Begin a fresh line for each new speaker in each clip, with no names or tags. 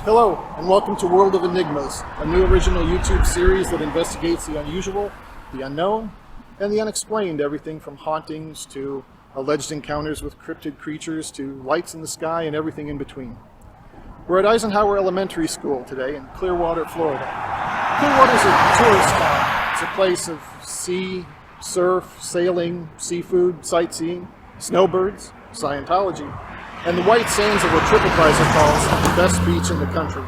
Hello, and welcome to World of Enigmas, a new original YouTube series that investigates the unusual, the unknown, and the unexplained, everything from hauntings to alleged encounters with cryptid creatures to lights in the sky and everything in between. We're at Eisenhower Elementary School today in Clearwater, Florida. Clearwater's a tourist town. It's a place of sea, surf, sailing, seafood, sightseeing, snowbirds, Scientology, and the white sands of what TripAdvisor calls the best beach in the country.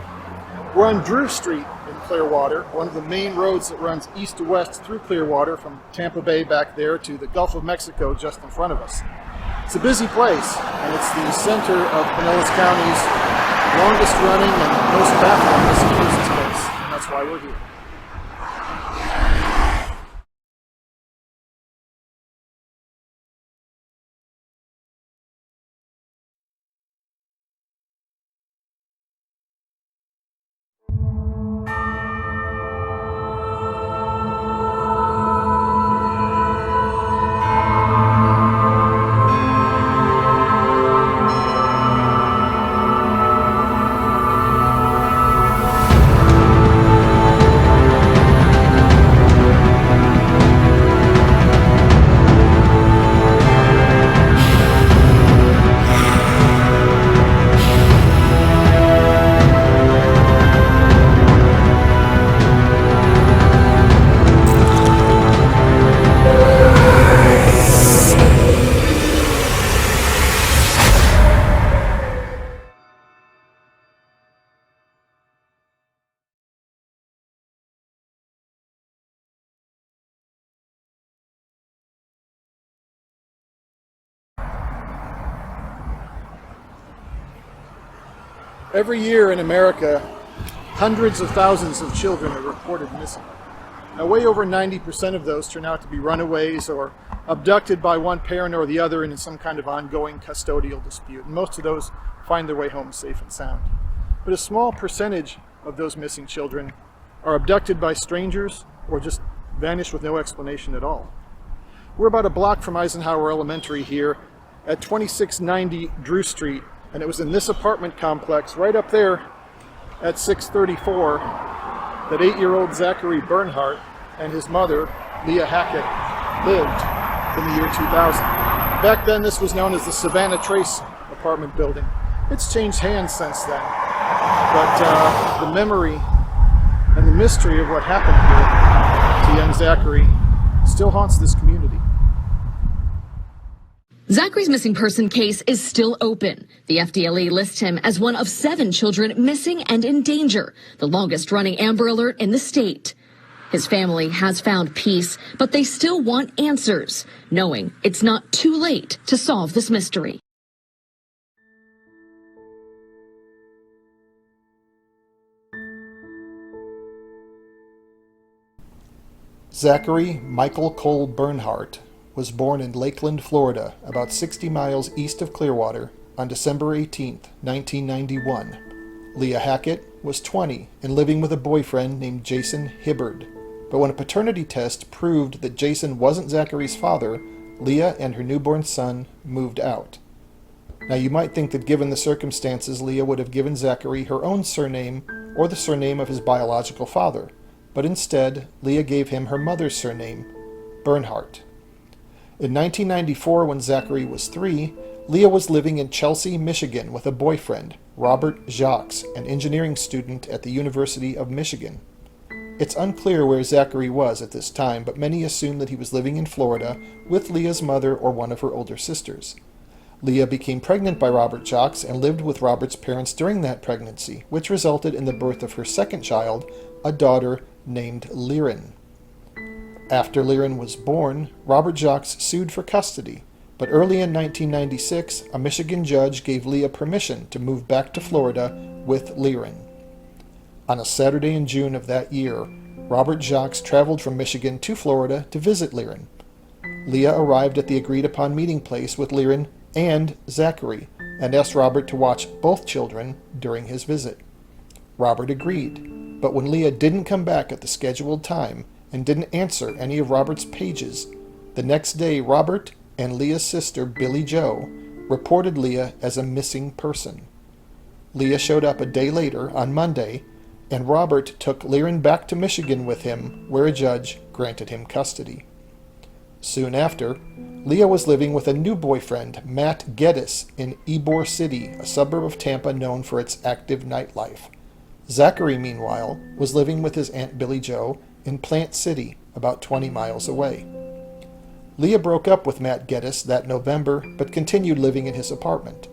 We're on Drew Street in Clearwater, one of the main roads that runs east to west through Clearwater from Tampa Bay back there to the Gulf of Mexico just in front of us. It's a busy place, and it's the center of Pinellas County's longest running and most baffling missing persons case, and that's why we're here. Every year in America, hundreds of thousands of children are reported missing. Now, way over 90% of those turn out to be runaways or abducted by one parent or the other in some kind of ongoing custodial dispute. And most of those find their way home safe and sound. But a small percentage of those missing children are abducted by strangers or just vanish with no explanation at all. We're about a block from Eisenhower Elementary here at 2690 Drew Street. And it was in this apartment complex right up there at 634 that 8-year-old Zachary Bernhardt and his mother, Leah Hackett, lived in the year 2000. Back then, this was known as the Savannah Trace apartment building. It's changed hands since then. But the memory and the mystery of what happened here to young Zachary still haunts this community.
Zachary's missing person case is still open. The FDLE lists him as one of 7 children missing and in danger, the longest running Amber Alert in the state. His family has found peace, but they still want answers, knowing it's not too late to solve this mystery.
Zachary Michael Cole Bernhardt was born in Lakeland, Florida, about 60 miles east of Clearwater, on December 18, 1991. Leah Hackett was 20 and living with a boyfriend named Jason Hibbard. But when a paternity test proved that Jason wasn't Zachary's father, Leah and her newborn son moved out. Now you might think that given the circumstances, Leah would have given Zachary her own surname or the surname of his biological father, but instead, Leah gave him her mother's surname, Bernhardt. In 1994, when Zachary was 3, Leah was living in Chelsea, Michigan with a boyfriend, Robert Jacques, an engineering student at the University of Michigan. It's unclear where Zachary was at this time, but many assume that he was living in Florida with Leah's mother or one of her older sisters. Leah became pregnant by Robert Jacques and lived with Robert's parents during that pregnancy, which resulted in the birth of her second child, a daughter named Liren. After Liren was born, Robert Jacques sued for custody, but early in 1996, a Michigan judge gave Leah permission to move back to Florida with Liren. On a Saturday in June of that year, Robert Jacques traveled from Michigan to Florida to visit Liren. Leah arrived at the agreed-upon meeting place with Liren and Zachary and asked Robert to watch both children during his visit. Robert agreed, but when Leah didn't come back at the scheduled time and didn't answer any of Robert's pages, the next day Robert and Leah's sister Billy Jo reported Leah as a missing person. Leah showed up a day later, on Monday, and Robert took Liren back to Michigan with him, where a judge granted him custody. Soon after, Leah was living with a new boyfriend, Matt Geddes, in Ybor City, a suburb of Tampa known for its active nightlife. Zachary, meanwhile, was living with his Aunt Billie Jo in Plant City, about 20 miles away. Leah broke up with Matt Geddes that November, but continued living in his apartment.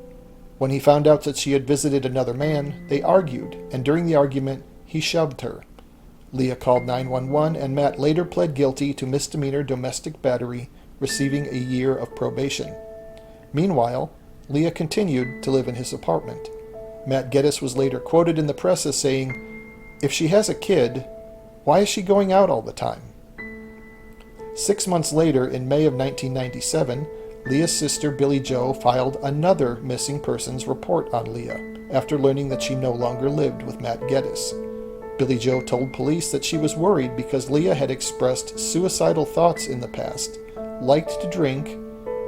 When he found out that she had visited another man, they argued, and during the argument, he shoved her. Leah called 911, and Matt later pled guilty to misdemeanor domestic battery, receiving a year of probation. Meanwhile, Leah continued to live in his apartment. Matt Geddes was later quoted in the press as saying, "If she has a kid, why is she going out all the time?" 6 months later, in May of 1997, Leah's sister Billie Jo filed another missing persons report on Leah after learning that she no longer lived with Matt Geddes. Billie Jo told police that she was worried because Leah had expressed suicidal thoughts in the past, liked to drink,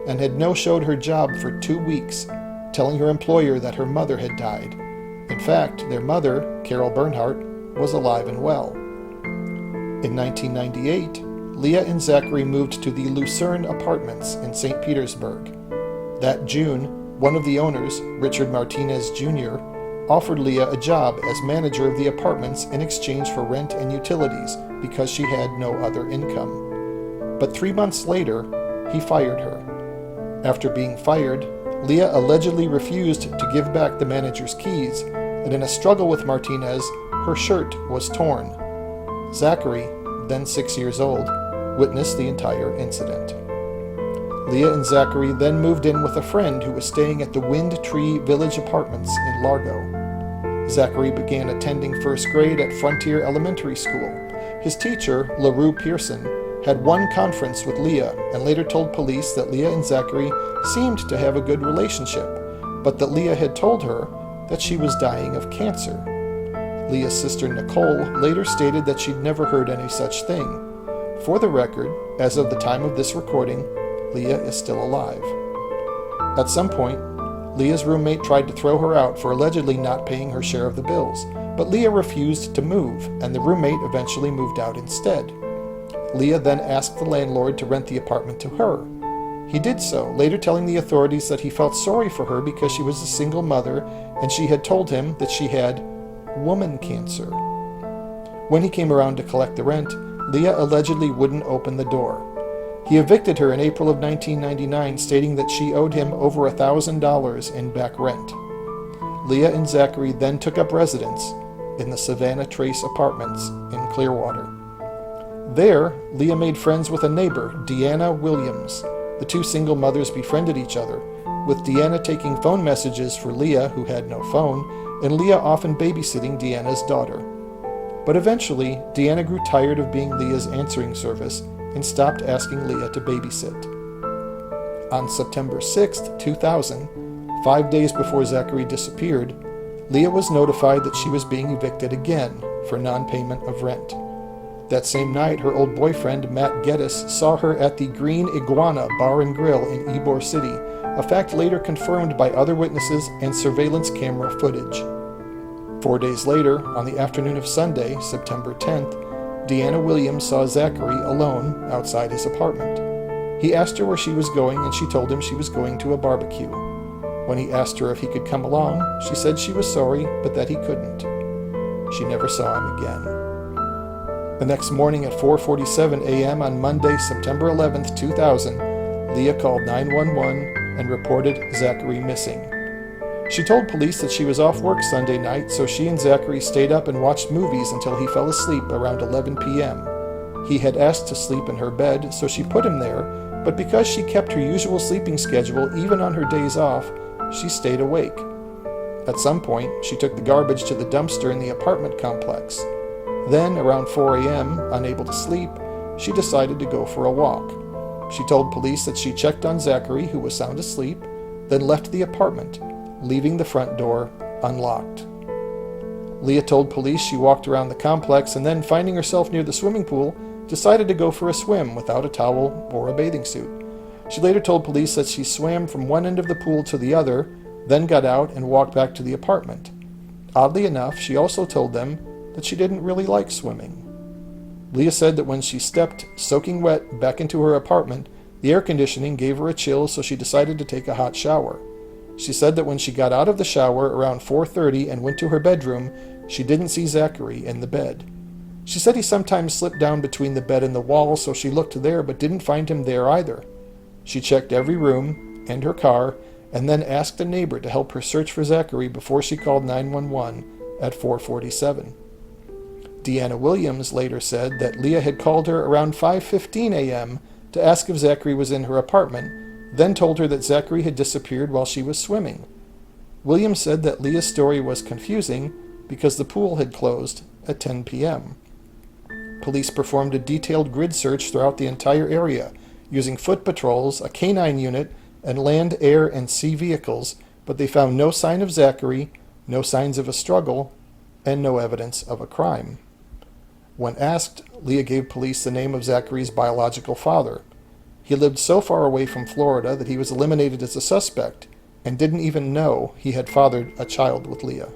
and had no-showed her job for 2 weeks, telling her employer that her mother had died. In fact, their mother, Carol Bernhardt, was alive and well. In 1998, Leah and Zachary moved to the Lucerne Apartments in St. Petersburg. That June, one of the owners, Richard Martinez Jr., offered Leah a job as manager of the apartments in exchange for rent and utilities because she had no other income. But 3 months later, he fired her. After being fired, Leah allegedly refused to give back the manager's keys, and in a struggle with Martinez, her shirt was torn. Zachary, then 6 years old, witnessed the entire incident. Leah and Zachary then moved in with a friend who was staying at the Wind Tree Village Apartments in Largo. Zachary began attending first grade at Frontier Elementary School. His teacher, LaRue Pearson, had one conference with Leah and later told police that Leah and Zachary seemed to have a good relationship, but that Leah had told her that she was dying of cancer. Leah's sister Nicole later stated that she'd never heard any such thing. For the record, as of the time of this recording, Leah is still alive. At some point, Leah's roommate tried to throw her out for allegedly not paying her share of the bills, but Leah refused to move, and the roommate eventually moved out instead. Leah then asked the landlord to rent the apartment to her. He did so, later telling the authorities that he felt sorry for her because she was a single mother and she had told him that she had woman cancer. When he came around to collect the rent, Leah allegedly wouldn't open the door. He evicted her in April of 1999, stating that she owed him over $1,000 in back rent. Leah and Zachary then took up residence in the Savannah Trace Apartments in Clearwater. There, Leah made friends with a neighbor, Deanna Williams. The two single mothers befriended each other, with Deanna taking phone messages for Leah, who had no phone, and Leah often babysitting Deanna's daughter. But eventually, Deanna grew tired of being Leah's answering service and stopped asking Leah to babysit. On September 6, 2000, 5 days before Zachary disappeared, Leah was notified that she was being evicted again for non-payment of rent. That same night, her old boyfriend, Matt Geddes, saw her at the Green Iguana Bar and Grill in Ybor City, a fact later confirmed by other witnesses and surveillance camera footage. 4 days later, on the afternoon of Sunday, September 10th, Deanna Williams saw Zachary alone outside his apartment. He asked her where she was going, and she told him she was going to a barbecue. When he asked her if he could come along, she said she was sorry, but that he couldn't. She never saw him again. The next morning at 4:47 a.m. on Monday, September 11th, 2000, Leah called 911 and reported Zachary missing. She told police that she was off work Sunday night, so she and Zachary stayed up and watched movies until he fell asleep around 11 p.m. He had asked to sleep in her bed, so she put him there, but because she kept her usual sleeping schedule even on her days off, she stayed awake. At some point, she took the garbage to the dumpster in the apartment complex. Then, around 4 a.m., unable to sleep, she decided to go for a walk. She told police that she checked on Zachary, who was sound asleep, then left the apartment, leaving the front door unlocked. Leah told police she walked around the complex and then, finding herself near the swimming pool, decided to go for a swim without a towel or a bathing suit. She later told police that she swam from one end of the pool to the other, then got out and walked back to the apartment. Oddly enough, she also told them that she didn't really like swimming. Leah said that when she stepped soaking wet back into her apartment, the air conditioning gave her a chill, so she decided to take a hot shower. She said that when she got out of the shower around 4:30 and went to her bedroom, she didn't see Zachary in the bed. She said he sometimes slipped down between the bed and the wall, so she looked there but didn't find him there either. She checked every room and her car, and then asked a neighbor to help her search for Zachary before she called 911 at 4:47. Deanna Williams later said that Leah had called her around 5:15 a.m. to ask if Zachary was in her apartment, then told her that Zachary had disappeared while she was swimming. Williams said that Leah's story was confusing because the pool had closed at 10 p.m. Police performed a detailed grid search throughout the entire area, using foot patrols, a canine unit, and land, air, and sea vehicles, but they found no sign of Zachary, no signs of a struggle, and no evidence of a crime. When asked, Leah gave police the name of Zachary's biological father. He lived so far away from Florida that he was eliminated as a suspect and didn't even know he had fathered a child with Leah.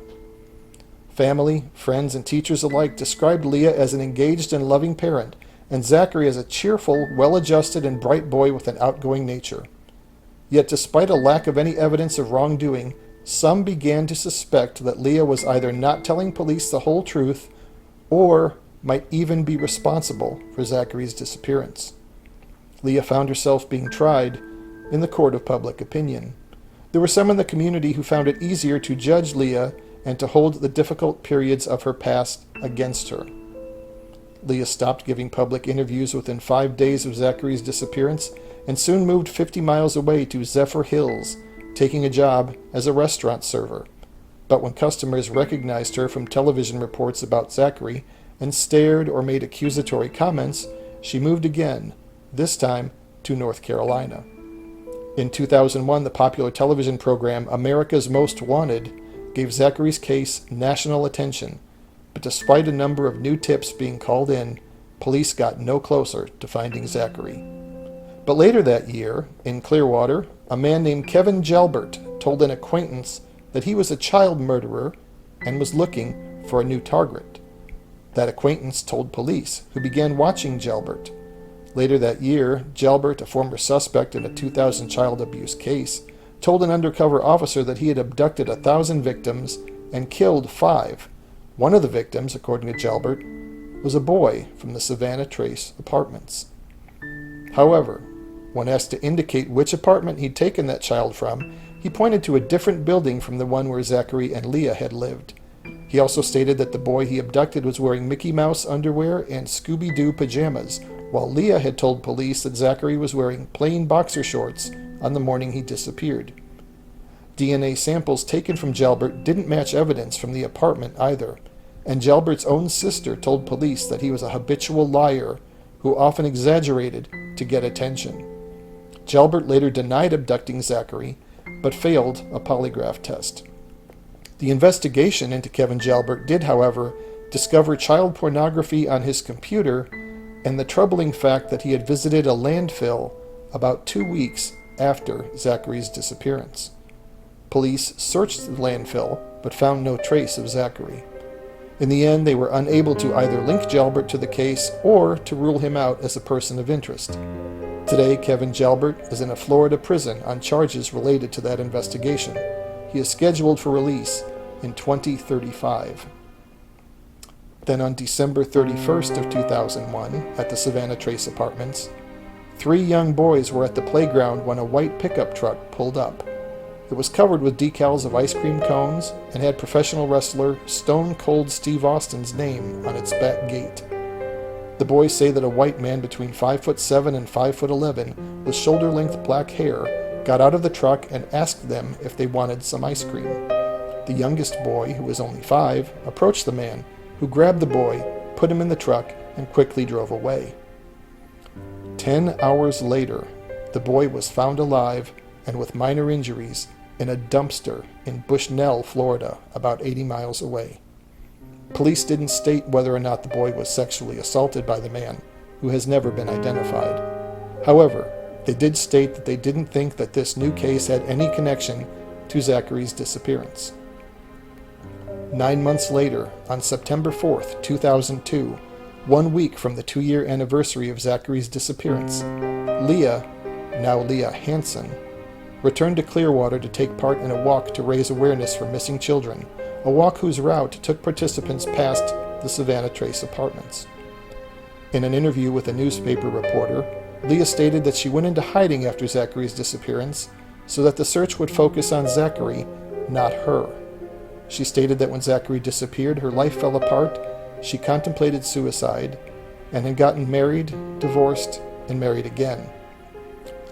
Family, friends, and teachers alike described Leah as an engaged and loving parent, and Zachary as a cheerful, well-adjusted, and bright boy with an outgoing nature. Yet despite a lack of any evidence of wrongdoing, some began to suspect that Leah was either not telling police the whole truth or might even be responsible for Zachary's disappearance. Leah found herself being tried in the court of public opinion. There were some in the community who found it easier to judge Leah and to hold the difficult periods of her past against her. Leah stopped giving public interviews within 5 days of Zachary's disappearance and soon moved 50 miles away to Zephyr Hills, taking a job as a restaurant server. But when customers recognized her from television reports about Zachary and stared or made accusatory comments, she moved again, this time to North Carolina. In 2001, the popular television program America's Most Wanted gave Zachary's case national attention, but despite a number of new tips being called in, police got no closer to finding Zachary. But later that year, in Clearwater, a man named Kevin Gelbert told an acquaintance that he was a child murderer and was looking for a new target. That acquaintance told police, who began watching Gelbert. Later that year, Gelbert, a former suspect in a 2000 child abuse case, told an undercover officer that he had abducted 1,000 victims and killed 5. One of the victims, according to Gelbert, was a boy from the Savannah Trace apartments. However, when asked to indicate which apartment he'd taken that child from, he pointed to a different building from the one where Zachary and Leah had lived. He also stated that the boy he abducted was wearing Mickey Mouse underwear and Scooby-Doo pajamas, while Leah had told police that Zachary was wearing plain boxer shorts on the morning he disappeared. DNA samples taken from Gelbert didn't match evidence from the apartment either, and Gelbert's own sister told police that he was a habitual liar who often exaggerated to get attention. Gelbert later denied abducting Zachary, but failed a polygraph test. The investigation into Kevin Gelbert did, however, discover child pornography on his computer and the troubling fact that he had visited a landfill about 2 weeks after Zachary's disappearance. Police searched the landfill but found no trace of Zachary. In the end, they were unable to either link Gelbert to the case or to rule him out as a person of interest. Today, Kevin Gelbert is in a Florida prison on charges related to that investigation. He is scheduled for release in 2035. Then on December 31st of 2001, at the Savannah Trace Apartments, 3 young boys were at the playground when a white pickup truck pulled up. It was covered with decals of ice cream cones and had professional wrestler Stone Cold Steve Austin's name on its back gate. The boys say that a white man between 5'7" and 5'11", with shoulder-length black hair, got out of the truck and asked them if they wanted some ice cream. The youngest boy, who was only 5, approached the man, who grabbed the boy, put him in the truck, and quickly drove away. 10 hours later, the boy was found alive and with minor injuries in a dumpster in Bushnell, Florida, about 80 miles away. Police didn't state whether or not the boy was sexually assaulted by the man, who has never been identified. However, they did state that they didn't think that this new case had any connection to Zachary's disappearance. 9 months later, on September 4th, 2002, 1 week from the 2-year anniversary of Zachary's disappearance, Leah, now Leah Hansen, returned to Clearwater to take part in a walk to raise awareness for missing children, a walk whose route took participants past the Savannah Trace apartments. In an interview with a newspaper reporter, Leah stated that she went into hiding after Zachary's disappearance so that the search would focus on Zachary, not her. She stated that when Zachary disappeared, her life fell apart, she contemplated suicide, and had gotten married, divorced, and married again.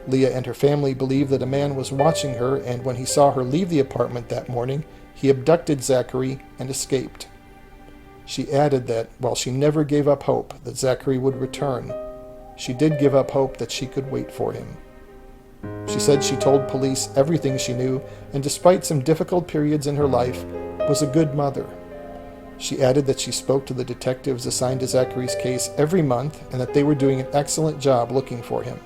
Leah and her family believe that a man was watching her, and when he saw her leave the apartment that morning, he abducted Zachary and escaped. She added that while she never gave up hope that Zachary would return, she did give up hope that she could wait for him. She said she told police everything she knew, and despite some difficult periods in her life, was a good mother. She added that she spoke to the detectives assigned to Zachary's case every month and that they were doing an excellent job looking for him.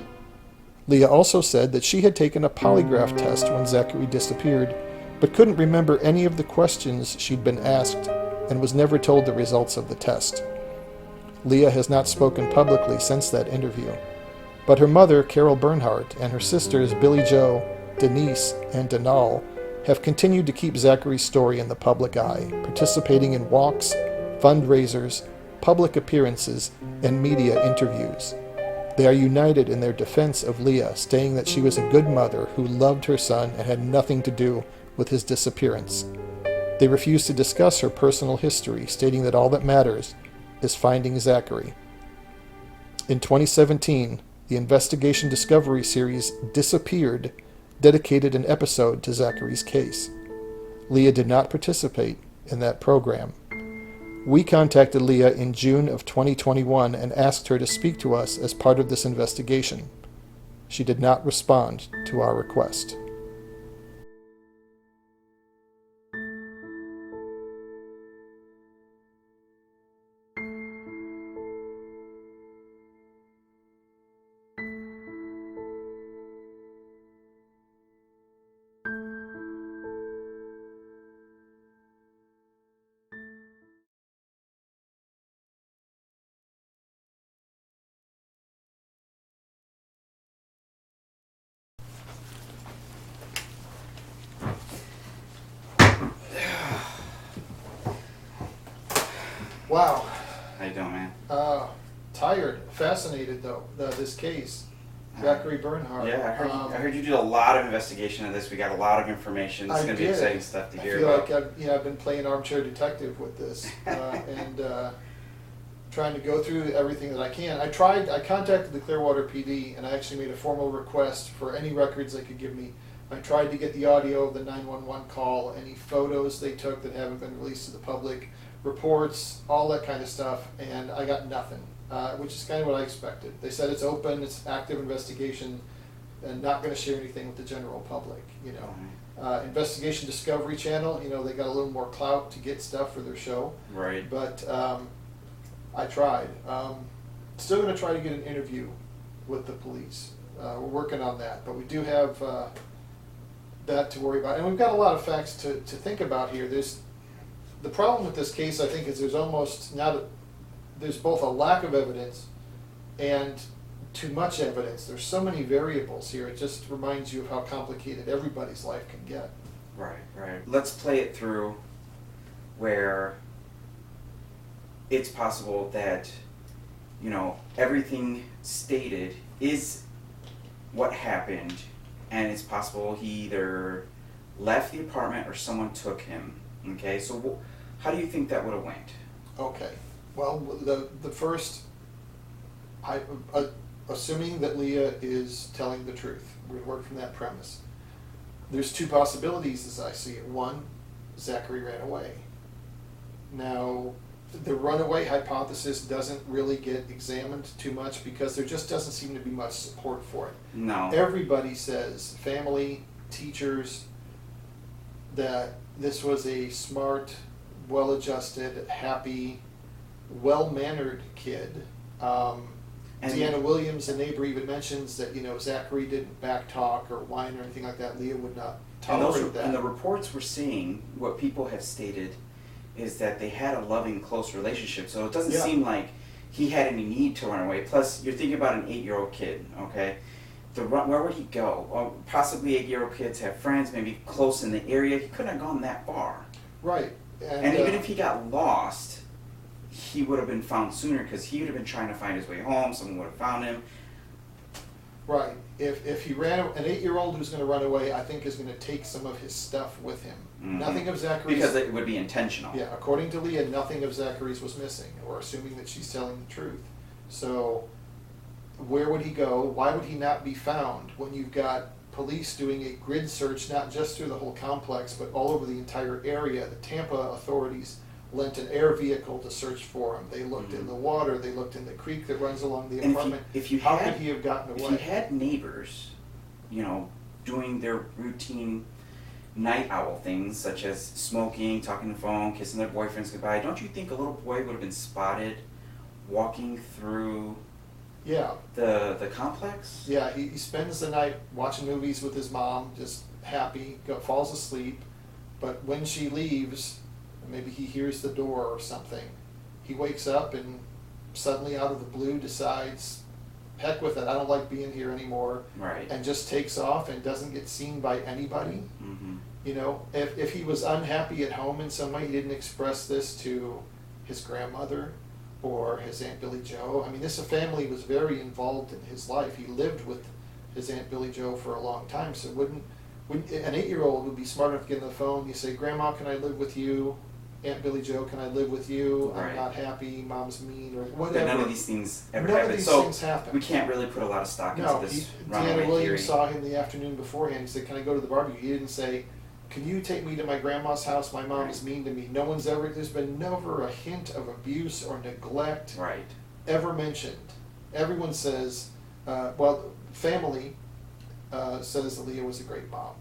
Leah also said that she had taken a polygraph test when Zachary disappeared, but couldn't remember any of the questions she'd been asked and was never told the results of the test. Leah has not spoken publicly since that interview, but her mother, Carol Bernhardt, and her sisters, Billy Joe, Denise, and Denal, have continued to keep Zachary's story in the public eye, participating in walks, fundraisers, public appearances, and media interviews. They are united in their defense of Leah, stating that she was a good mother who loved her son and had nothing to do with his disappearance. They refuse to discuss her personal history, stating that all that matters is finding Zachary. In 2017, the investigation discovery series Disappeared dedicated an episode to Zachary's case. Leah did not participate in that program. We contacted Leah in June of 2021 and asked her to speak to us as part of this investigation. She did not respond to our request. Wow.
How you doing, man?
Tired, fascinated though, this case. Zachary Bernhardt.
Yeah, I heard you did a lot of investigation of this. We got a lot of information. It's going to be exciting stuff to hear about.
I feel like I've been playing armchair detective with this and trying to go through everything that I can. I contacted the Clearwater PD and I actually made a formal request for any records they could give me. I tried to get the audio of the 911 call, any photos they took that haven't been released to the public, reports, all that kind of stuff, and I got nothing, which is kind of what I expected. They said it's open, it's active investigation, and not going to share anything with the general public, you know. Investigation Discovery Channel, you know, they got a little more clout to get stuff for their show.
Right.
But I tried. Still going to try to get an interview with the police. We're working on that, but we do have that to worry about. And we've got a lot of facts to think about here. The problem with this case, I think, is there's both a lack of evidence and too much evidence. There's so many variables here. It just reminds you of how complicated everybody's life can get.
Right, right. Let's play it through where it's possible that, you know, everything stated is what happened, and it's possible he either left the apartment or someone took him. Okay, so how do you think that would have went?
Okay, well, the first, assuming that Leah is telling the truth, we work from that premise. There's two possibilities as I see it. One, Zachary ran away. Now, the runaway hypothesis doesn't really get examined too much because there just doesn't seem to be much support for it.
No.
Everybody says, family, teachers, that this was a smart, well-adjusted, happy, well-mannered kid. Deanna Williams, a neighbor, even mentions that, you know, Zachary didn't backtalk or whine or anything like that. Leah would not tolerate that.
And the reports we're seeing, what people have stated, is that they had a loving, close relationship. So it doesn't
Yeah.
seem like he had any need to run away. Plus, you're thinking about an 8-year-old kid, okay? Where would he go? Well, possibly 8-year-old kids have friends, maybe close in the area. He couldn't have gone that far.
Right.
And even if he got lost, he would have been found sooner because he would have been trying to find his way home. Someone would have found him.
Right. If he ran, an 8-year-old who's going to run away, I think is going to take some of his stuff with him.
Mhm.
Nothing of Zachary's.
Because it would be intentional.
Yeah, according to Leah, nothing of Zachary's was missing. We're assuming that she's telling the truth. So, where would he go? Why would he not be found when you've got police doing a grid search, not just through the whole complex, but all over the entire area? The Tampa authorities lent an air vehicle to search for him. They looked in the water. They looked in the creek that runs along the
And
apartment.
if you
How
had,
could he have gotten away?
If you had neighbors, you know, doing their routine night owl things, such as smoking, talking on the phone, kissing their boyfriends goodbye, don't you think a little boy would have been spotted walking through
Yeah.
the complex?
Yeah, he spends the night watching movies with his mom, just happy, falls asleep. But when she leaves, maybe he hears the door or something, he wakes up and suddenly out of the blue decides, heck with it, I don't like being here anymore.
Right.
And just takes off and doesn't get seen by anybody.
Mm-hmm.
You know, if he was unhappy at home in some way, he didn't express this to his grandmother or his Aunt Billy Joe. I mean, this family was very involved in his life. He lived with his Aunt Billy Joe for a long time, so wouldn't an 8-year-old would be smart enough to get on the phone. You say, Grandma, can I live with you? Aunt Billy Joe, can I live with you?
Right.
I'm not happy, Mom's mean, or
But
whatever.
none of these things ever
None of
happen.
these
So
things happen.
we can't really put a lot of stock
No,
into this
Deanna
runaway
Williams
theory.
saw him the afternoon beforehand. He said, can I go to the barbecue? He didn't say, can you take me to my grandma's house? My mom is mean to me. No one's ever, there's been never a hint of abuse or neglect
Right.
ever mentioned. Everyone says, family says that Leah was a great mom.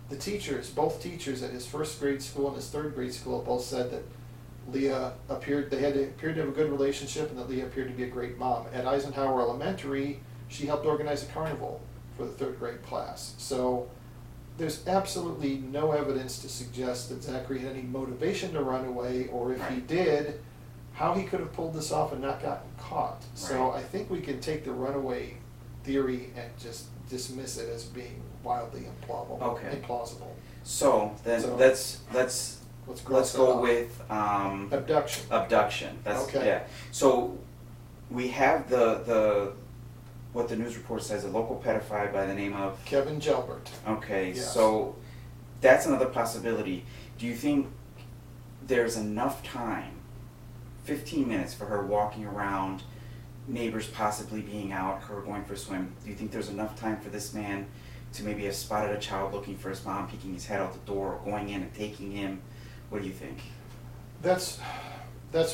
The teachers, both teachers at his first grade school and his third grade school, both said that Leah appeared to have a good relationship and that Leah appeared to be a great mom. At Eisenhower Elementary, she helped organize a carnival for the third grade class. So there's absolutely no evidence to suggest that Zachary had any motivation to run away, or if he
Right.
did, how he could have pulled this off and not gotten caught. So
Right.
I think we can take the runaway theory and just dismiss it as being wildly implausible.
Okay.
Implausible.
So then
So-
let's
Let's
let's
cross
go
that off.
with
Abduction.
abduction. That's
Okay.
yeah. So we have the what the news report says, a local pedophile by the name of
Kevin Gelbert.
Okay,
Yes.
so that's another possibility. Do you think there's enough time, 15 minutes, for her walking around, neighbors possibly being out, her going for a swim? Do you think there's enough time for this man to maybe have spotted a child looking for his mom, peeking his head out the door, or going in and taking him? What do you think?
That's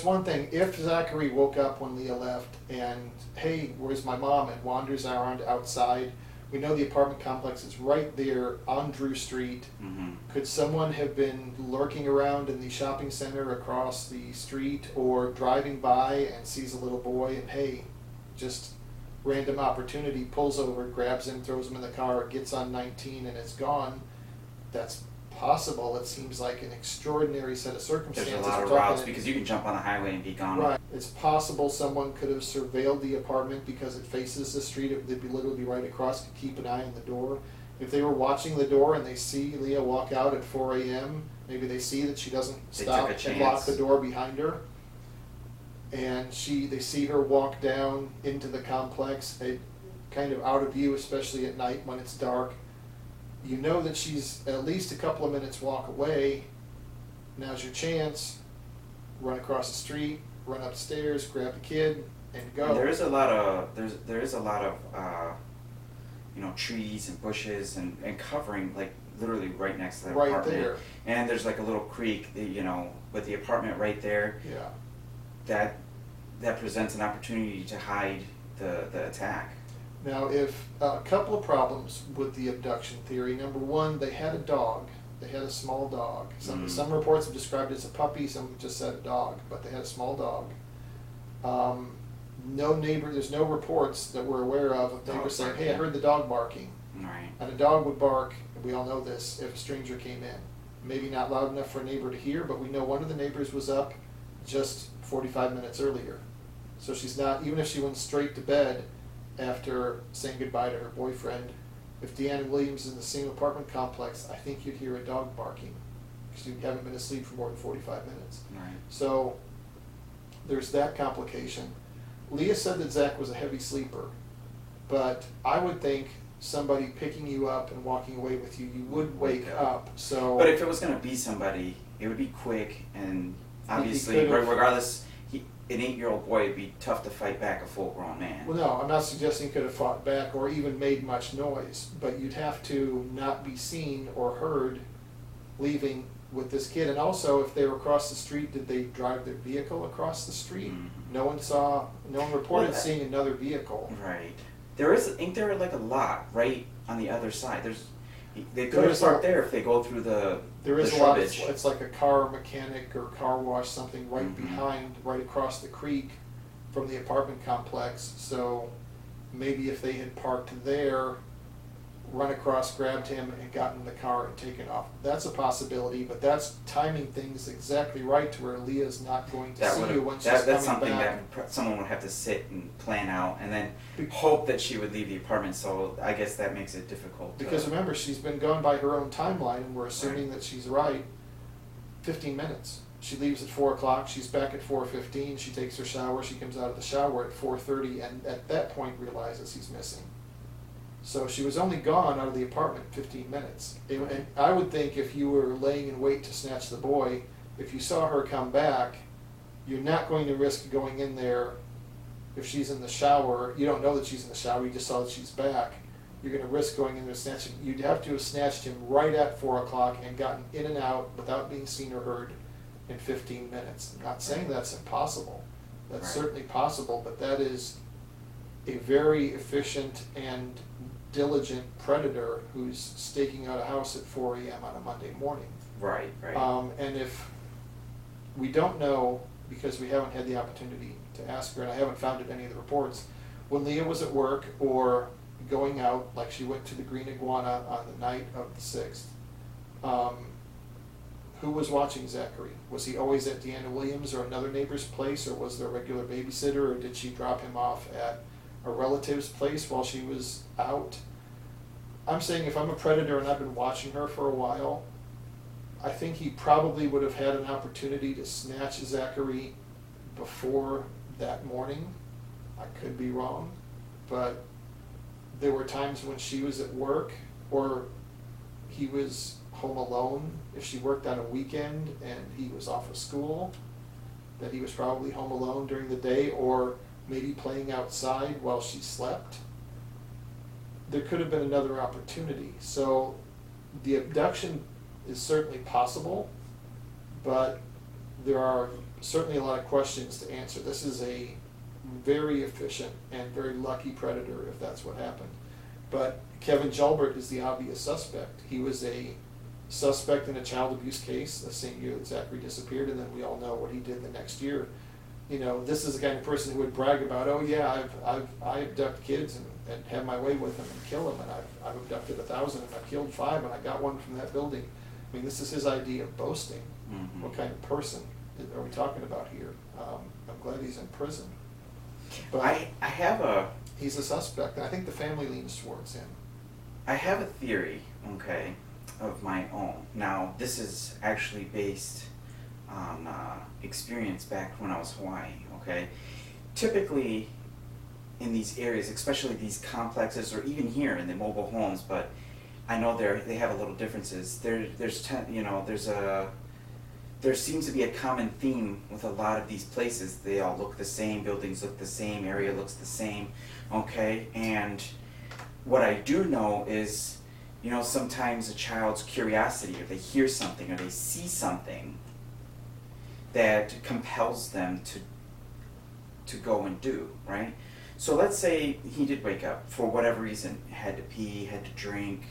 one thing. If Zachary woke up when Leah left and, hey, where's my mom, and wanders around outside, we know the apartment complex is right there on Drew Street.
Mm-hmm.
Could someone have been lurking around in the shopping center across the street, or driving by and sees a little boy and, hey, just random opportunity, pulls over, grabs him, throws him in the car, gets on 19 and is gone? That's possible. It seems like an extraordinary set of circumstances.
There's a lot of
We're talking
routes because you can jump on the highway and be gone.
Right. It's possible someone could have surveilled the apartment because it faces the street. They'd be literally right across, could keep an eye on the door. If they were watching the door and they see Leah walk out at 4 a.m., maybe they see that she doesn't
They
stop
took a
and lock
chance.
the door behind her. And they see her walk down into the complex, kind of out of view, especially at night when it's dark. You know that she's at least a couple of minutes walk away. Now's your chance. Run across the street, run upstairs, grab the kid, and go.
And there is a lot of trees and bushes and covering, like literally right next to the
Right
apartment.
there.
And there's like a little creek, with the apartment right there.
Yeah.
That presents an opportunity to hide the attack.
Now, if a couple of problems with the abduction theory. Number one, they had a dog. They had a small dog. Some reports have described it as a puppy. Some just said a dog, but they had a small dog. There's no reports that we're aware of neighbors saying, "Hey, I heard the dog barking."
Right.
And a dog would bark, and we all know this, if a stranger came in. maybe not loud enough for a neighbor to hear, but we know one of the neighbors was up just 45 minutes earlier. So she's not, even if she went straight to bed after saying goodbye to her boyfriend, if Deanna Williams is in the same apartment complex, I think you'd hear a dog barking because you haven't been asleep for more than 45 minutes.
Right.
So there's that complication. Leah said that Zach was a heavy sleeper, but I would think somebody picking you up and walking away with you, you would wake up. So,
but if it was going to be somebody, it would be quick, and obviously,
could've-
regardless, an 8-year-old boy, it'd be tough to fight back a full-grown man.
well, no, I'm not suggesting he could have fought back or even made much noise, but you'd have to not be seen or heard leaving with this kid. And also, if they were across the street, did they drive their vehicle across the street?
Mhm.
No one reported
Well,
seeing another vehicle.
Right. Ain't there like a lot right on the other side? They
There
could have
is
parked
a-
there if they go through the
There is
the
a lot,
shrubage.
it's like a car mechanic or car wash, something right
Mhm.
behind, right across the creek from the apartment complex. So maybe if they had parked there, run across, grabbed him, and gotten in the car and taken off. That's a possibility, but that's timing things exactly right to where Leah's not going to see you when she's
that's
coming
something
back.
that someone would have to sit and plan out, and then
Be-
hope that she would leave the apartment. So I guess that makes it difficult.
Because remember, she's been gone by her own timeline, and we're assuming that she's right. 15 minutes. She leaves at 4 o'clock. She's back at 4:15. She takes her shower. She comes out of the shower at 4:30, and at that point realizes he's missing. So she was only gone out of the apartment 15 minutes. And I would think if you were laying in wait to snatch the boy, if you saw her come back, you're not going to risk going in there. If she's in the shower, you don't know that she's in the shower, you just saw that she's back. You're going to risk going in there snatching. You'd have to have snatched him right at 4 o'clock and gotten in and out without being seen or heard in 15 minutes. I'm not saying that's impossible. That's
Right.
certainly possible, but that is a very efficient and diligent predator who's staking out a house at 4 a.m. on a Monday morning.
Right.
And if we don't know, because we haven't had the opportunity to ask her, and I haven't found it in any of the reports, when Leah was at work or going out, like she went to the Green Iguana on the night of the 6th, who was watching Zachary? Was he always at Deanna Williams or another neighbor's place, or was there a regular babysitter, or did she drop him off at a relative's place while she was out? I'm saying if I'm a predator and I've been watching her for a while, I think he probably would have had an opportunity to snatch Zachary before that morning. I could be wrong, but there were times when she was at work or he was home alone. If she worked on a weekend and he was off of school, that he was probably home alone during the day or maybe playing outside while she slept. There could have been another opportunity. So the abduction is certainly possible, but there are certainly a lot of questions to answer. This is a very efficient and very lucky predator if that's what happened. But Kevin Gelbert is the obvious suspect. He was a suspect in a child abuse case the same year that Zachary disappeared, and then we all know what he did the next year. You know, this is the kind of person who would brag about, oh yeah, I abduct kids and have my way with them and kill them, and I've abducted 1,000 and I've killed 5 and I got one from that building. I mean, this is his idea of boasting.
Mm-hmm.
What kind of person are we talking about here? I'm glad he's in prison. But
I have a
he's a suspect, and I think the family leans towards him.
I have a theory, okay, of my own. Now, this is actually based on experience back when I was Hawaii, okay? Typically, in these areas, especially these complexes, or even here in the mobile homes, but I know they have a little differences. There seems to be a common theme with a lot of these places. They all look the same, buildings look the same, area looks the same, okay? And what I do know is, you know, sometimes a child's curiosity, or they hear something, or they see something that compels them to go and do, right? So let's say he did wake up for whatever reason, had to pee, had to drink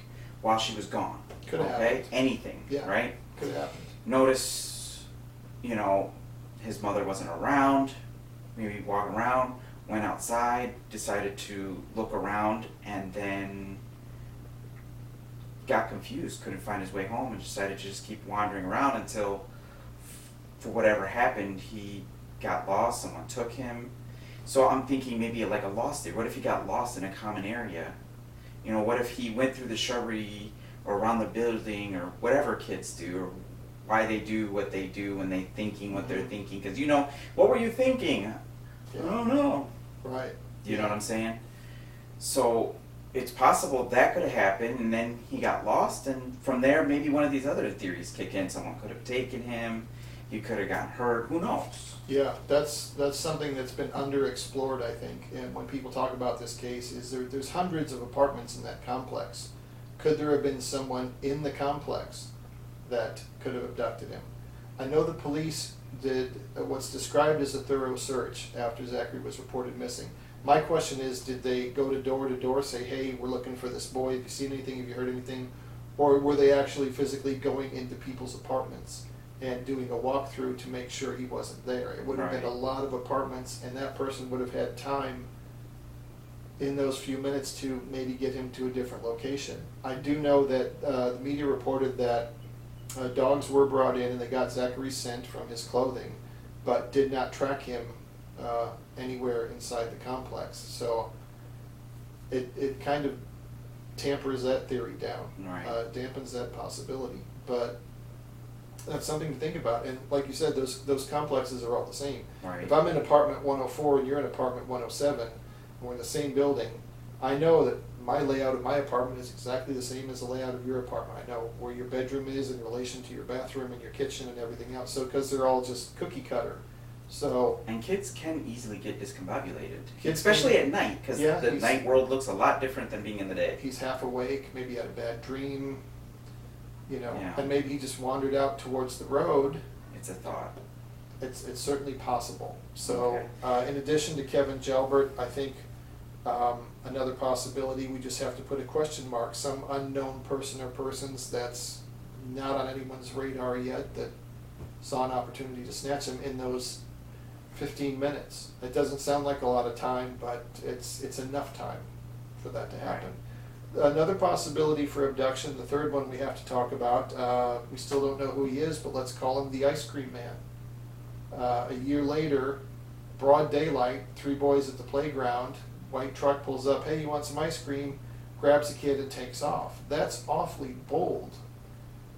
while she was gone.
Could have
okay?
happened.
Anything,
Yeah.
right?
Could have happened.
Notice, you know, his mother wasn't around, maybe walk around, went outside, decided to look around, and then got confused, couldn't find his way home, and decided to just keep wandering around until, for whatever happened, he got lost, someone took him. So I'm thinking maybe like a lost theory. What if he got lost in a common area? You know, what if he went through the shrubbery or around the building or whatever kids do, or why they do what they do when they're thinking what they're thinking? Because, you know, what were you thinking?
Yeah.
I don't know.
Right.
You know what I'm saying? So it's possible that could have happened, and then he got lost, and from there maybe one of these other theories kick in. Someone could have taken him. He could have gotten hurt. Who knows?
Yeah, that's something that's been underexplored, I think. And when people talk about this case, is there's hundreds of apartments in that complex. Could there have been someone in the complex that could have abducted him? I know the police did what's described as a thorough search after Zachary was reported missing. My question is, did they go to door, say, hey, we're looking for this boy, have you seen anything, have you heard anything? Or were they actually physically going into people's apartments and doing a walkthrough to make sure he wasn't there? It would have been a lot of apartments, and that person would have had time in those few minutes to maybe get him to a different location. I do know that the media reported that dogs were brought in and they got Zachary's scent from his clothing, but did not track him anywhere inside the complex. So it kind of tampers that theory down, dampens that possibility. But that's something to think about. And like you said, those complexes are all the same.
Right.
If I'm in apartment 104 and you're in apartment 107, and we're in the same building, I know that my layout of my apartment is exactly the same as the layout of your apartment. I know where your bedroom is in relation to your bathroom and your kitchen and everything else. So because they're all just cookie cutter. So
And kids can easily get discombobulated,
Kids
especially
can-
at night, because
Yeah,
the
he's-
night world looks a lot different than being in the day.
he's half awake, maybe had a bad dream, you know,
Yeah.
and maybe he just wandered out towards the road.
It's a thought.
It's certainly possible. So
Okay.
in addition to Kevin Gelbert, I think another possibility, we just have to put a question mark, some unknown person or persons that's not on anyone's radar yet that saw an opportunity to snatch him in those 15 minutes. It doesn't sound like a lot of time, but it's enough time for that to happen. Another possibility for abduction, the third one we have to talk about, we still don't know who he is, but let's call him the Ice Cream Man. A year later, broad daylight, 3 boys at the playground, white truck pulls up, hey, you want some ice cream? Grabs the kid and takes off. That's awfully bold.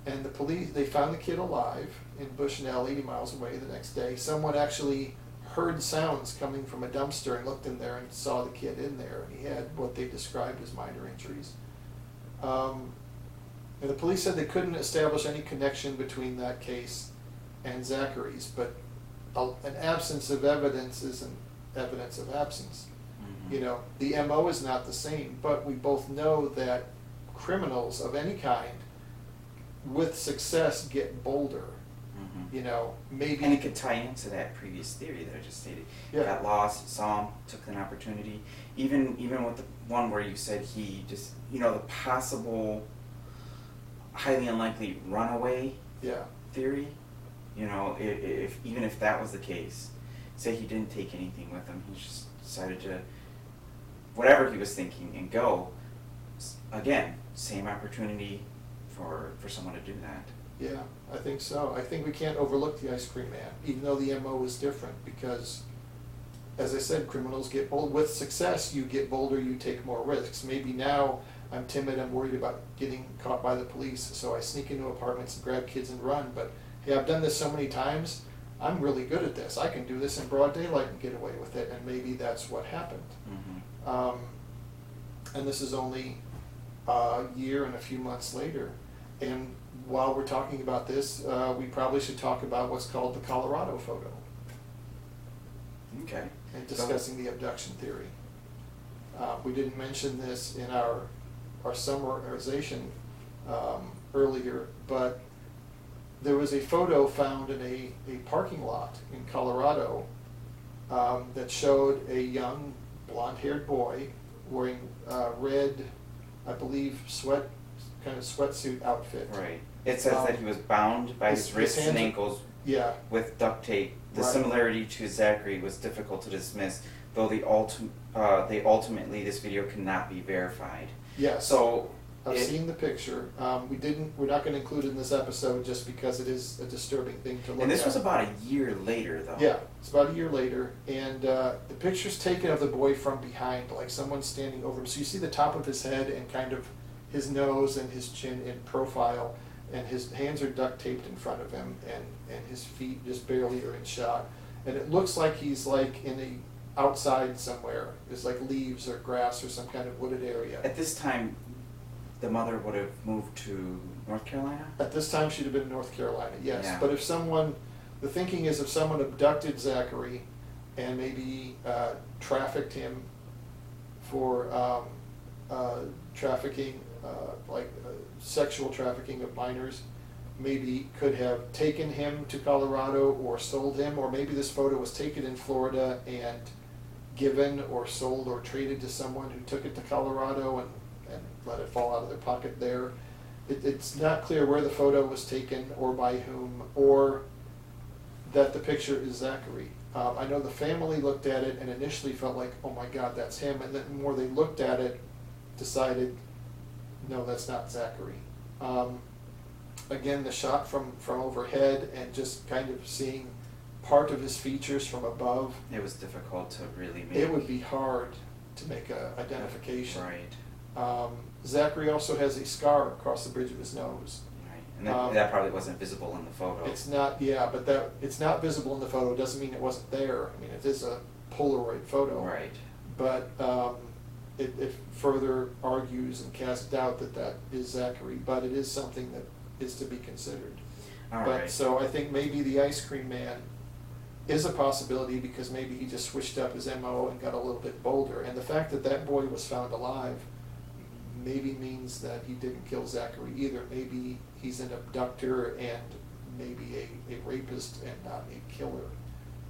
And the police, they found the kid alive in Bushnell, 80 miles away the next day. Someone actually heard sounds coming from a dumpster and looked in there and saw the kid in there, and he had what they described as minor injuries. And the police said they couldn't establish any connection between that case and Zachary's, but an absence of evidence isn't evidence of absence. You know, the MO is not the same, but we both know that criminals of any kind with success get bolder. You know, maybe...
And it could tie into that previous theory that I just stated.
Yeah.
Got lost, saw him, took an opportunity. Even with the one where you said he just, you know, the possible highly unlikely runaway theory, you know, if even if that was the case, say he didn't take anything with him, he just decided to, whatever he was thinking, and go, again, same opportunity for someone to do that.
Yeah, I think so. I think we can't overlook the Ice Cream Man, even though the MO is different, because, as I said, criminals get bold. With success, you get bolder, you take more risks. Maybe now I'm timid, I'm worried about getting caught by the police, so I sneak into apartments and grab kids and run. But, hey, I've done this so many times, I'm really good at this. I can do this in broad daylight and get away with it, and maybe that's what happened. And this is only a year and a few months later. And while we're talking about this, we probably should talk about what's called the Colorado photo.
Okay.
And discussing the abduction theory. We didn't mention this in our summarization earlier, but there was a photo found in a parking lot in Colorado that showed a young blonde-haired boy wearing red, I believe, kind of sweatsuit outfit.
Right. It says that he was bound by his wrists and ankles with duct tape. The similarity to Zachary was difficult to dismiss, though ultimately this video cannot be verified.
Yeah.
So
I've seen the picture. We're not going to include it in this episode just because it is a disturbing thing to look at.
And this was about a year later, though.
Yeah, it's about a year later, and the picture's taken of the boy from behind, like someone's standing over him. So you see the top of his head and kind of his nose and his chin in profile, and his hands are duct taped in front of him, and his feet just barely are in shot. And it looks like he's like in a outside somewhere. There's like leaves or grass or some kind of wooded area.
At this time, the mother would have moved to North Carolina?
At this time, she'd have been in North Carolina, yes.
Yeah.
But the thinking is if someone abducted Zachary and maybe trafficked him for trafficking, sexual trafficking of minors, maybe could have taken him to Colorado or sold him, or maybe this photo was taken in Florida and given or sold or traded to someone who took it to Colorado and let it fall out of their pocket there. It's not clear where the photo was taken or by whom, or that the picture is Zachary. I know the family looked at it and initially felt like, oh my God, that's him, and then the more they looked at it, decided, no, that's not Zachary. Again, the shot from overhead and just kind of seeing part of his features from above.
It was difficult to really make.
It would be hard to make a identification.
Right.
Zachary also has a scar across the bridge of his nose.
Right. And that probably wasn't visible in the photo.
It's not, yeah, but it's not visible in the photo. Doesn't mean it wasn't there. I mean, it is a Polaroid photo.
Right.
But it further argues and casts doubt that is Zachary. But it is something that is to be considered.
All
but
right.
So I think maybe the ice cream man is a possibility because maybe he just switched up his MO and got a little bit bolder. And the fact that boy was found alive maybe means that he didn't kill Zachary either. Maybe he's an abductor and maybe a rapist and not a killer.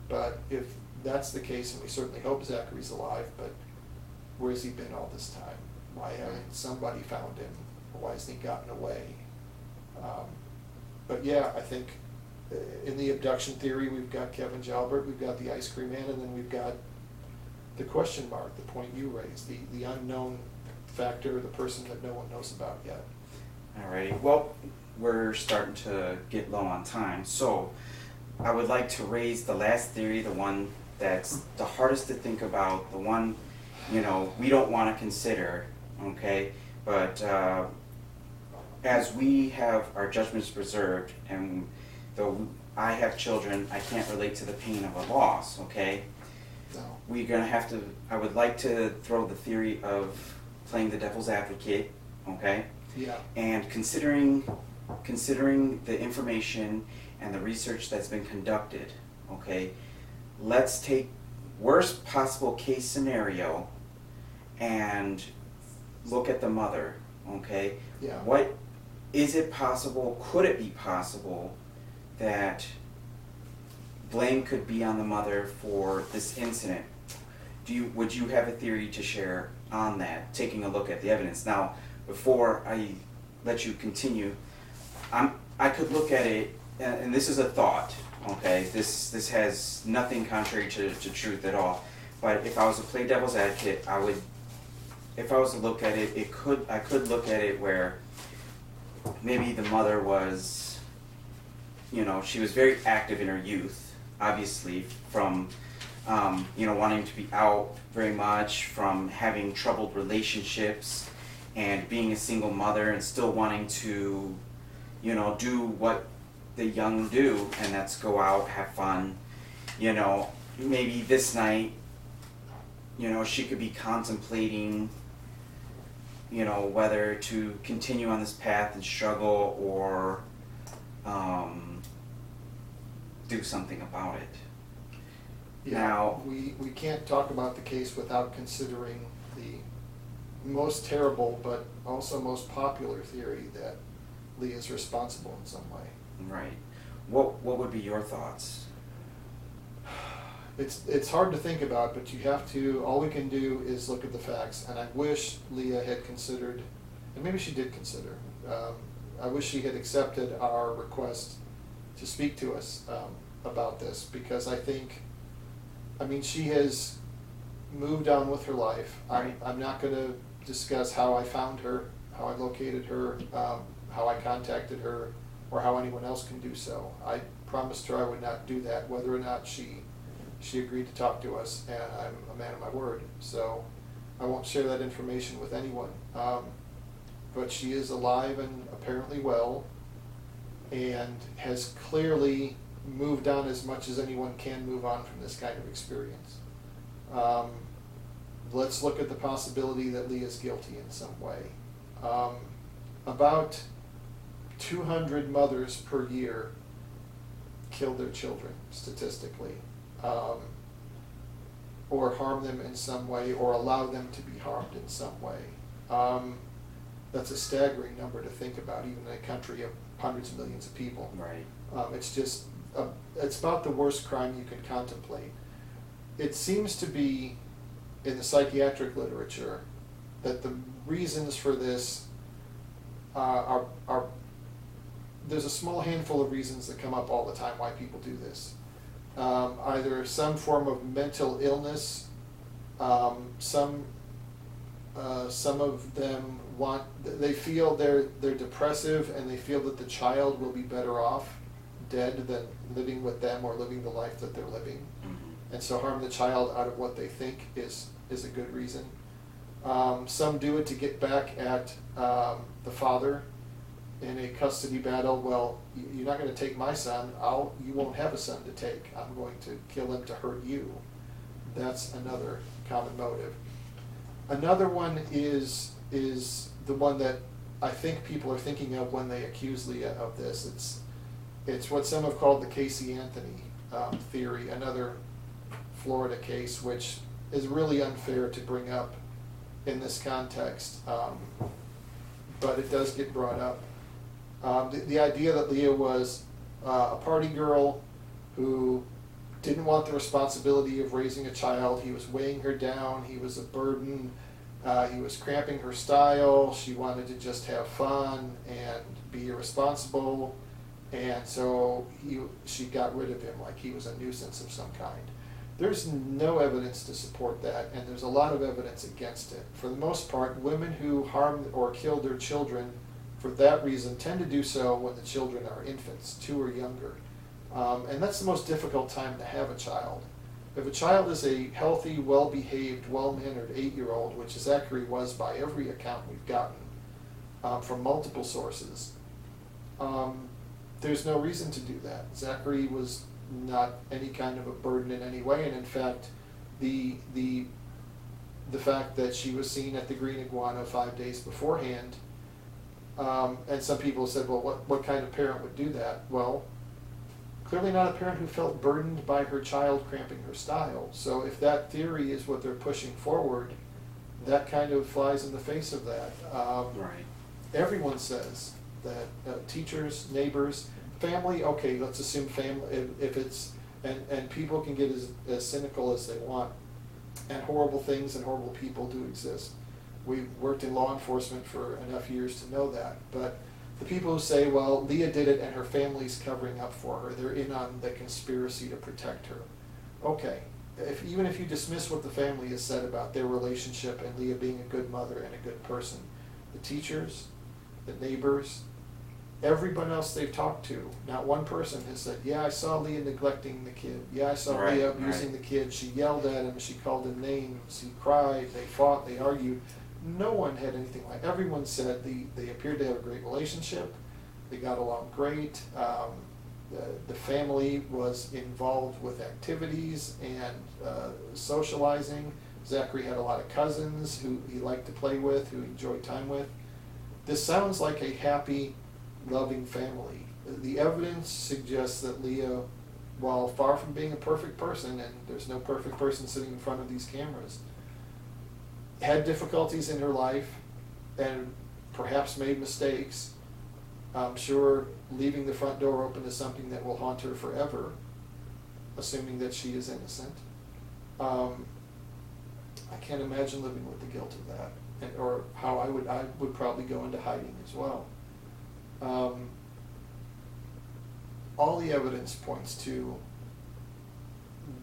But if that's the case, and we certainly hope Zachary's alive, but where's he been all this time? Why hasn't somebody found him? Why hasn't he gotten away? But yeah, I think in the abduction theory, we've got Kevin Gelbert, we've got the ice cream man, and then we've got the question mark, the point you raised, the unknown factor, the person that no one knows about yet.
Alrighty, well, we're starting to get low on time, so I would like to raise the last theory, the one that's the hardest to think about, the one, we don't want to consider, okay? But as we have our judgments reserved, and though I have children, I can't relate to the pain of a loss, okay?
No.
We're going to have to, I would like to throw the theory of playing the devil's advocate, okay?
Yeah.
And considering the information and the research that's been conducted, okay, let's take worst possible case scenario and look at the mother, okay?
Yeah.
What is it possible, could it be possible that blame could be on the mother for this incident? Would you have a theory to share on that, taking a look at the evidence? Now, before I let you continue, I could look at it, and this is a thought, okay? This has nothing contrary to truth at all. But if I was to play devil's advocate, if I was to look at it, I could look at it where maybe the mother was, she was very active in her youth, obviously, from wanting to be out very much, from having troubled relationships, and being a single mother, and still wanting to, do what the young do, and that's go out, have fun. Maybe this night, she could be contemplating, whether to continue on this path and struggle or do something about it.
Yeah,
Now,
we can't talk about the case without considering the most terrible but also most popular theory that Lee is responsible in some way.
right. What would be your thoughts?
It's hard to think about, but you have to, all we can do is look at the facts, and I wish Leah had considered, and maybe she did consider, I wish she had accepted our request to speak to us about this, because she has moved on with her life.
Right.
I'm not going to discuss how I found her, how I located her, how I contacted her, or how anyone else can do so. I promised her I would not do that, whether or not she agreed to talk to us, and I'm a man of my word, so I won't share that information with anyone. But she is alive and apparently well, and has clearly moved on as much as anyone can move on from this kind of experience. Let's look at the possibility that Leah's guilty in some way. About 200 mothers per year kill their children, statistically, or harm them in some way, or allow them to be harmed in some way. That's a staggering number to think about, even in a country of hundreds of millions of people.
Right.
It's just, it's about the worst crime you can contemplate. It seems to be, in the psychiatric literature, that the reasons for this are there's a small handful of reasons that come up all the time why people do this. Either some form of mental illness, some of them they feel they're depressive, and they feel that the child will be better off dead than living with them or living the life that they're living.
Mm-hmm.
And so harm the child out of what they think is a good reason. Some do it to get back at the father in a custody battle. Well, you're not going to take my son. You won't have a son to take. I'm going to kill him to hurt you. That's another common motive. Another one is the one that I think people are thinking of when they accuse Leah of this. It's what some have called the Casey Anthony theory, another Florida case, which is really unfair to bring up in this context, but it does get brought up. The idea that Leah was a party girl who didn't want the responsibility of raising a child. He was weighing her down. He was a burden. He was cramping her style. She wanted to just have fun and be irresponsible, and so she got rid of him like he was a nuisance of some kind. There's no evidence to support that, and there's a lot of evidence against it. For the most part, women who harm or kill their children for that reason tend to do so when the children are infants, 2 or younger. And that's the most difficult time to have a child. If a child is a healthy, well-behaved, well-mannered 8-year-old, which Zachary was by every account we've gotten from multiple sources, there's no reason to do that. Zachary was not any kind of a burden in any way, and in fact, the fact that she was seen at the Green Iguana 5 days beforehand, and some people said, well, what kind of parent would do that? Well, clearly not a parent who felt burdened by her child cramping her style. So if that theory is what they're pushing forward, that kind of flies in the face of that.
Right.
Everyone says that teachers, neighbors, family, okay, let's assume family, if it's, and people can get as cynical as they want, and horrible things and horrible people do exist. We've worked in law enforcement for enough years to know that, but the people who say, well, Leah did it and her family's covering up for her, they're in on the conspiracy to protect her. Okay, even if you dismiss what the family has said about their relationship and Leah being a good mother and a good person, the teachers, the neighbors, everyone else they've talked to, not one person has said, yeah, I saw Leah neglecting the kid. Yeah, I saw Leah abusing the kid. She yelled at him. She called him names. He cried. They fought. They argued. No one had anything like that. Everyone said they appeared to have a great relationship. They got along great. The family was involved with activities and socializing. Zachary had a lot of cousins who he liked to play with, who he enjoyed time with. This sounds like a happy, loving family. The evidence suggests that Leah, while far from being a perfect person, and there's no perfect person sitting in front of these cameras, had difficulties in her life and perhaps made mistakes. I'm sure leaving the front door open is something that will haunt her forever, assuming that she is innocent. I can't imagine living with the guilt of that, or how I would probably go into hiding as well. All the evidence points to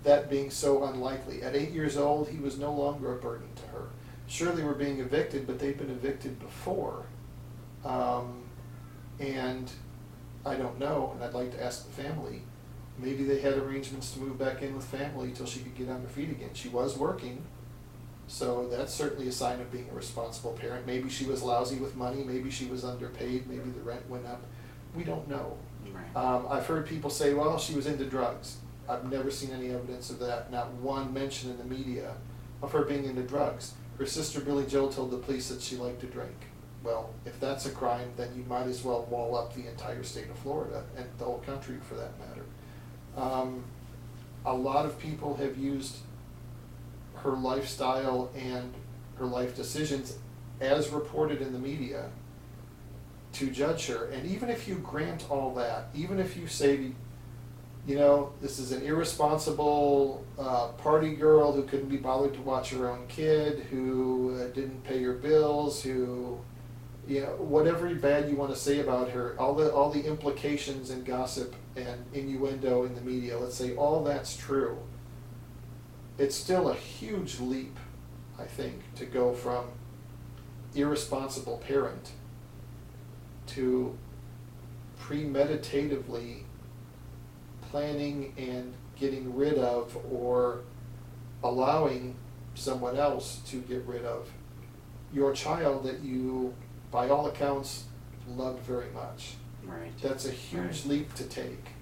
that being so unlikely. At 8 years old, he was no longer a burden to her. Sure, they were being evicted, but they'd been evicted before. And I don't know, and I'd like to ask the family, maybe they had arrangements to move back in with family till she could get on her feet again. She was working, so that's certainly a sign of being a responsible parent. Maybe she was lousy with money, maybe she was underpaid, maybe the rent went up. We don't know.
Right.
I've heard people say, well, she was into drugs. I've never seen any evidence of that, not one mention in the media of her being into drugs. Her sister Billie Joe told the police that she liked to drink. Well, if that's a crime, then you might as well wall up the entire state of Florida, and the whole country for that matter. A lot of people have used her lifestyle and her life decisions as reported in the media to judge her. And even if you grant all that, even if you say, you know, this is an irresponsible party girl who couldn't be bothered to watch her own kid, who didn't pay her bills, who, you know, whatever bad you want to say about her, all the implications and gossip and innuendo in the media, let's say all that's true, it's still a huge leap, I think, to go from irresponsible parent to premeditatively planning and getting rid of or allowing someone else to get rid of your child that you, by all accounts, loved very much.
Right.
That's a huge
Right.
leap to take.